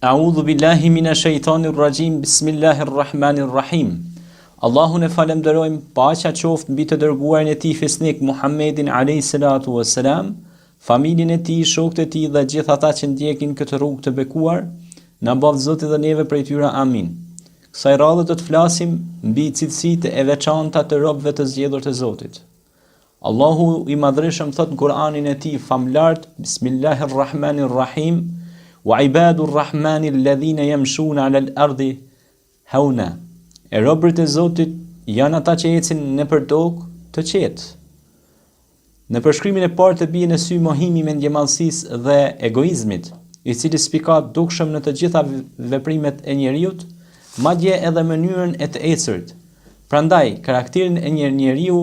A'udhu billahi minash shaitanir rajim. Bismillahir rahim. Allahun e falenderojmë, paqja qoftë mbi të dërguarin e tij fesnik Muhammedin alayhi salatu wassalam, familjen e tij, shokët e tij dhe gjithë ata që ndjekin këtë rrugë të bekuar. Na bëv Zoti dhe neve prej tyre, amin. Kësaj radhe do të flasim mbi cilësitë e veçanta të robëve të zgjedhur të Zotit. Allahu i madhreshëm thot në Kur'anin e tij famlart, Bismillahir rahim. Wa ibadur rahmani alladhina yamshuna ala al-ardi hauna. E robërit e Zotit janë ata që ecin nëpër tokë të qetë. Në përshkrimin e parë të bie në sy mohimi me ndjemallësisë dhe egoizmit, i cili spikat dukshëm në të gjitha veprimet e njeriut, madje edhe mënyrën e të ecurit. Prandaj, karakterin e një njeriu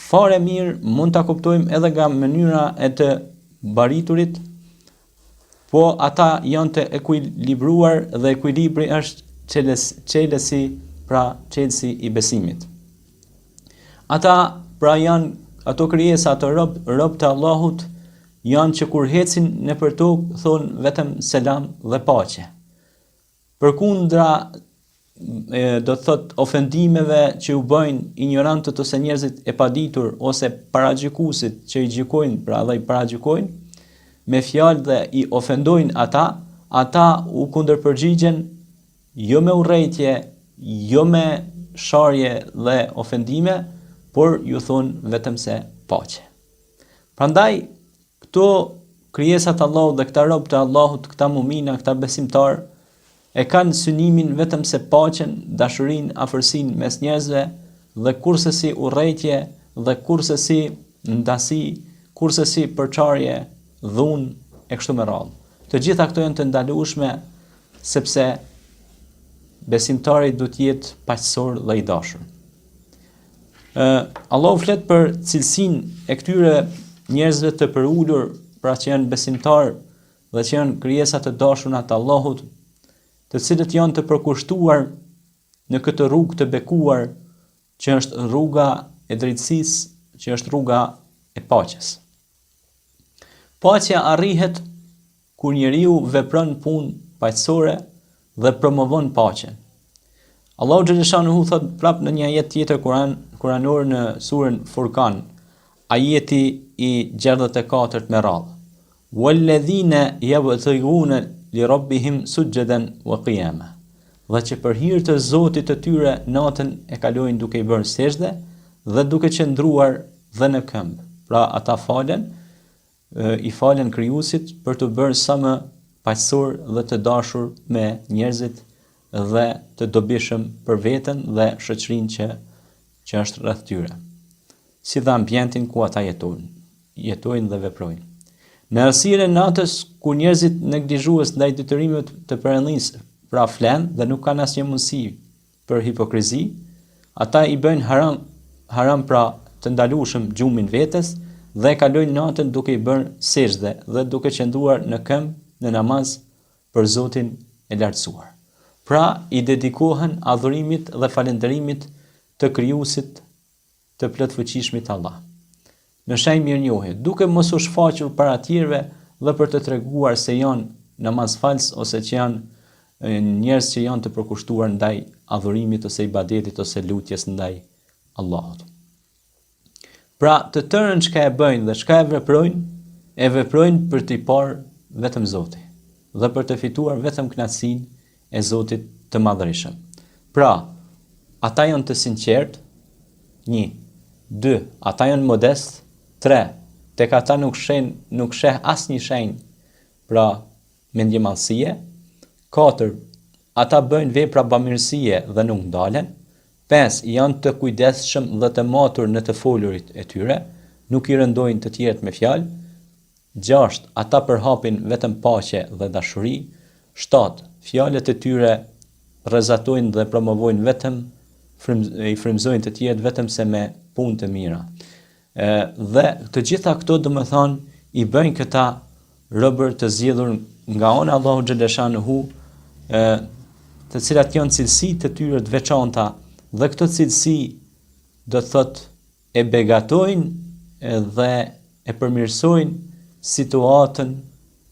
fare mirë mund ta kuptojmë edhe nga mënyra e të bariturit, po ata janë të ekuilibruar dhe ekuilibri është çelësi, pra çelësi i besimit. Ata pra janë ato krijesa, ato rob të Allahut, janë që kur hecin nëpër tokë thonë vetëm selam dhe paqe. Përkundra do të thot ofendimeve që u bëjnë ignorantët ose njerëzit e paditur ose paragjykuesit që i gjykojnë, pra dhe i paragjykojnë me fjalë dhe i ofendojnë ata u kundërpërgjigjen jo me urrëtie, jo me sharje dhe ofendime, por ju thonë vetëm se paqe. Prandaj, këto krijesat Allahut dhe këta robë të Allahut, këta mumina, këta besimtar, e kanë synimin vetëm se paqen, dashurinë, afërsinë mes njerëzve dhe kurse si urrëtie dhe kurse si ndasi, kurse si përçarje, dhunë e kështu me radhë. Të gjitha këto janë të ndalueshme sepse besimtari duhet të jetë paqësor dhe i dashur. Allahu flet për cilësinë e këtyre njerëzve të përulur, pra që janë besimtar dhe që janë krijesa të dashura të Allahut, të cilët janë të përkushtuar në këtë rrugë të bekuar, që është rruga e drejtësisë, që është rruga e paqes. Paqja arrihet kur njeriu vepron punë paqësore dhe promovon paqen. Allahu xhaleshanuhu thot prap në një ajet tjetër kuranor në surën Furqan, ajeti i 64 me radhë. Walladhina yabtaghuna li rabbihim sujadan wa qiyama. Dhe që për hir të Zotit të tyre natën e kalojnë duke i bërë sejdë dhe duke qëndruar dhe në këmbë. Pra ata i falen krijuesit për të bërë sa më paqësor dhe të dashur me njerëzit dhe të dobishëm për veten dhe shoqërinë që është rreth tyre, si dhe ambientin ku ata jetojnë dhe veprojnë. Në errësirën e natës, kur njerëzit neglizhues ndaj detyrimeve të Perëndisë, pra flen dhe nuk kanë asnjë mundësi për hipokrizi, ata i bëjnë haram pra të ndalueshëm gjumin vetes dhe kalojnë natën duke i bërë sejdë dhe duke qëndruar në këmbë në namaz për Zotin e lartësuar. Pra i dedikohen adhurimit dhe falënderimit të krijuesit të plotfuqishmit Allah. Në shenjë mirënjohje, duke mos u shfaqur para tjerëve dhe për të treguar se janë namazfalës ose që janë njerëz që janë të përkushtuar ndaj adhurimit ose ibadetit ose lutjes ndaj Allahut. Pra të tërën çka e bëjnë dhe çka e veprojnë për t'i parë vetëm Zoti dhe për të fituar vetëm kënaqësinë e Zotit të Madhërisëm. Pra, ata janë të sinqertë, 1, 2, ata janë modest, 3, tek ata nuk sheh asnjë shenjë, pra mendjemallësie, 4, ata bëjnë vepra bamirësie dhe nuk ndalen, 5, janë të kujdesshëm dhe të matur në të folurit e tyre, nuk i rëndojnë të tjerët me fjalë, 6, ata përhapin vetëm paqe dhe dashuri, 7, fjalët e tyre rrezatojnë dhe promovojnë vetëm, i frymëzojnë të tjerët vetëm se me punë të mira. Dhe të gjitha këto domethënë i bëjnë këta robër të zgjedhur nga ana Allahu xhaleshanuhu, të cilat janë cilësi të tyre të veçanta. Dhe këto cilësi do të thot e begatojnë dhe e përmirësojnë situatën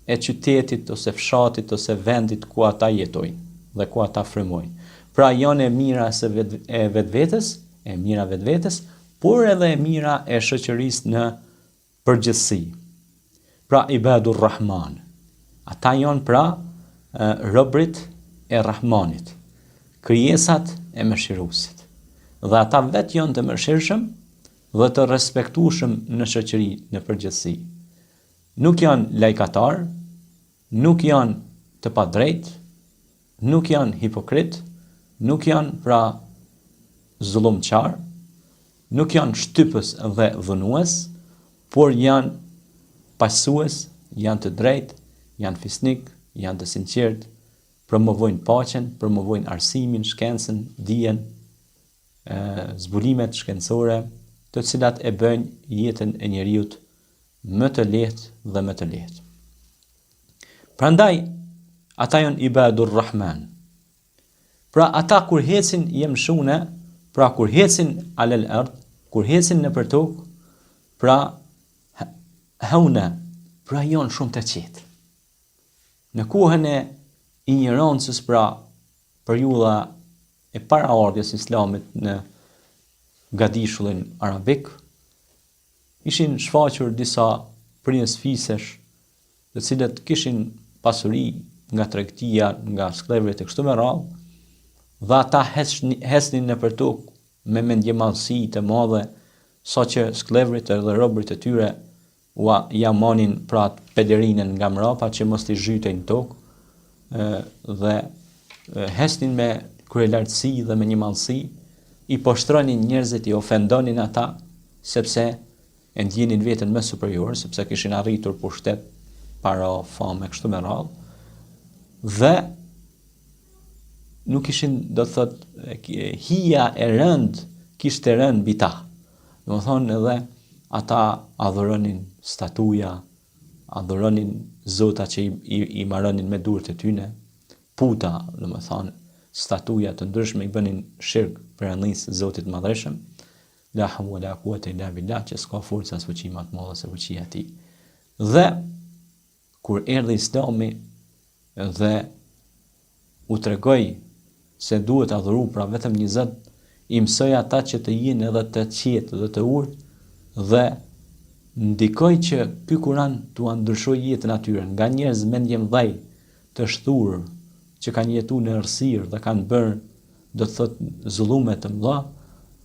e qytetit ose fshatit ose vendit ku ata jetojnë dhe ku ata frymojnë. Pra janë e mira e vetvetes, por edhe e mira e shoqërisë në përgjithësi. Pra ibadur Rahman. Ata janë pra robrit e Rahmanit, krijesat e mëshiruesit. Dhe ata vetë janë të mëshirshëm dhe të respektueshëm në shoqëri në përgjithësi. Nuk janë lajkatar, nuk janë të padrejt, nuk janë hipokrit, nuk janë pra zullumçar, nuk janë shtypës dhe dhunues, por janë paqësues, janë të drejtë, janë fisnik, janë të sinqert, promovojnë paqen, promovojnë arsimin, shkencën, dijen, zbulimet shkencore, të cilat e bëjnë jetën e njeriut më të lehtë dhe më të lehtë. Prandaj, ata janë ibadur Rahman. Pra ata kur hecin yamshuna, pra kur hecin alal ard, kur hecin nëpër tokë, pra hauna, pra janë shumë të qetë. Në kohën e ignorancës, pra periudha e paraardhjes islamit në gadishullin arabik, ishin shfaqur disa princ fisesh, të cilët kishin pasuri nga tregtia, nga skllëvrit e kështu me radhë, dhe ata hesnin nëpër tokë me mendjemallësi të madhe, saqë skllëvrit edhe robërit e tyre ja manin pra pederinën nga mrapa që mos t'i zhytej në tokë, dhe hesnin me kryelartësi dhe me një mallësi, i poshtronin njerëzit, i ofendonin ata, sepse e ndjenin veten më superior, sepse kishin arritur pushtet, para, famë, kështu me radhë, dhe nuk ishin, do të thotë, hija e rënd, kishte rënd mbi ta. Do të thonë edhe ata adhuronin statuja, adhuronin zota që i marronin me durët e tyne, puta, do të thonë, statuja të ndryshme i bënin shirk për anësë Zotit Madhreshëm, la hawla la quwata illa billah, që s'ka forca as fuqi më të madhe se fuqia e tij. Dhe kur erdhi Islami dhe u tregoi se duhet adhuru pra vetëm një Zot, i mësoi ata që të jenë edhe të qetë dhe të urtë, dhe ndikoi që ky Kur'an t'u ndryshoi jetën atyre, nga njerëz mendje mëdhej, të shturë, që kanë jetuar në errësirë dhe kanë bërë, do të thotë, zullume të mëdha,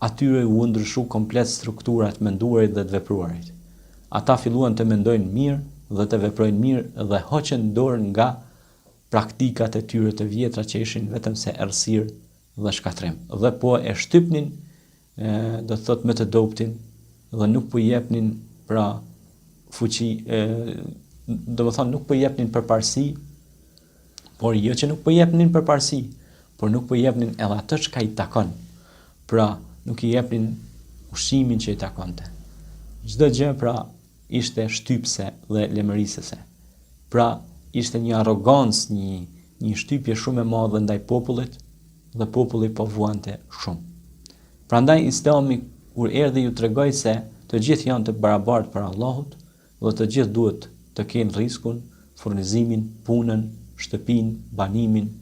atyre u ndryshu komplet strukturat menduarit dhe të vepruarit. Ata filluan të mendojnë mirë dhe të veprojnë mirë dhe hoqën dorë nga praktikat e tyre të vjetra që ishin vetëm se errësirë dhe shkatrim. Dhe po e shtypnin, do të thotë, me të dobtin dhe nuk po jepnin pra fuqi, do të thonë nuk po jepnin përparësi, por jo që nuk po jepnin përparësi, por nuk po jepnin edhe atë çka i takon. Pra nuk i jepnin ushqimin që i takonte. Çdo gjë pra ishte shtypse dhe lemërisëse. Pra ishte një arrogancë, një shtypje shumë e madhe ndaj popullit, dhe populli po vuante shumë. Prandaj Islami kur erdhi ju tregoi se të gjithë janë të barabartë për Allahut dhe të gjithë duhet të kenë rrezikun, furnizimin, punën, shtëpinë, banimin,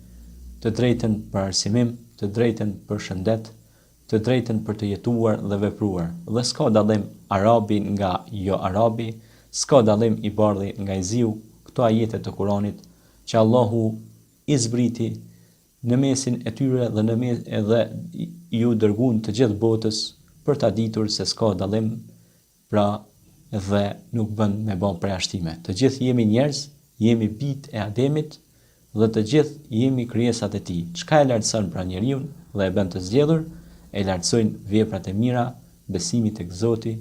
të drejtën për arsimim, të drejtën për shëndet, të drejtën për të jetuar dhe vepruar. Dhe s'ka dallim arabi nga jo arabi, s'ka dallim i bardhi nga i ziu, këto ajete të Kuranit që Allahu i zbriti në mesin e tyre dhe ju dërguan të gjithë botës për ta ditur se s'ka dallim, pra dhe nuk bën me bën përjashtime. Të gjithë jemi njerëz, jemi bijtë e Ademit dhe të gjithë jemi krijesat e tij. Çka e lartëson pra njeriu dhe e bën të zgjedhur, e lartësojnë veprat e mira, besimi tek Zoti,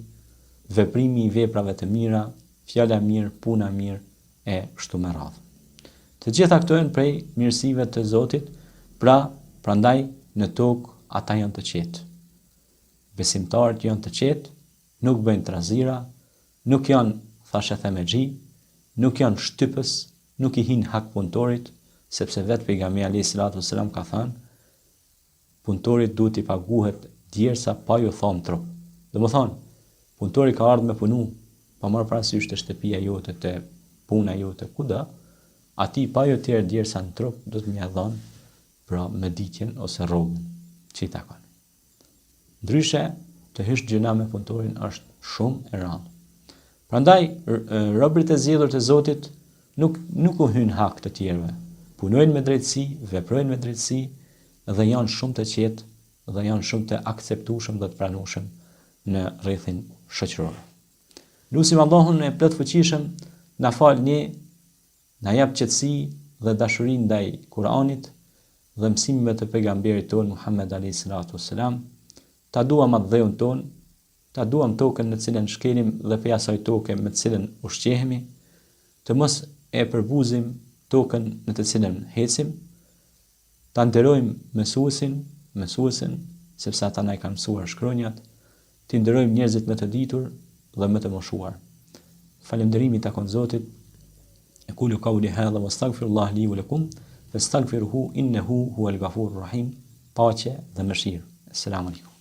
veprimi i veprave të mira, fjala mirë, puna mirë e kështu me radhë. Të gjitha këto janë prej mirësive të Zotit, prandaj në tokë ata janë të qetë. Besimtarët janë të qetë, nuk bëjnë trazira, nuk janë thashë themexhi, nuk janë shtypës, nuk i hin hak punëtorit, sepse vetë pejgamberi alayhis salatu wassalam ka thënë, punëtorit duhet i paguhet djersa pa ju thonë trup. Domethënë, punëtori ka ardhur me punu, pa marrë parasysh të shtëpia jote, të puna jote kudo, ati pa jo tjerë djersa në trup, do të mja dhonë pra meditjen ose rrogën që i takon. Ndryshe, të hysh gjëna me punëtorin është shumë e rëndë. Prandaj, robërit e zgjedhur të Zotit nuk u hyn hak të tjerëve. Punojnë me drejtësi, veprojnë me drejtësi dhe janë shumë të qetë dhe janë shumë të akceptueshëm dhe të pranueshëm në rrethin shoqëror. Lutim Allahun e plot fuqishëm na fal një, na jap qetësi dhe dashuri ndaj Kuranit dhe mësimeve të pejgamberit ton Muhammed alayhi salatu wassalam. Ta duam atë dheun ton, ta duam tokën në cilën shkelim dhe pe asaj toke me të cilën ushqehemi, të mos e përbuzim tokën në të cilën hecim, ta nderojmë mësuesin, sepse ata na i kanë mësuar shkronjat, të nderojmë njerëzit më të ditur dhe më të moshuar. Falënderimi takon Zotit. Aqulu qawli hadha wastaghfirullah li wa lakum fastaghfiruhu innahu huwal ghafurur rahim. Paqe dhe mëshirë. Assalamu alaikum.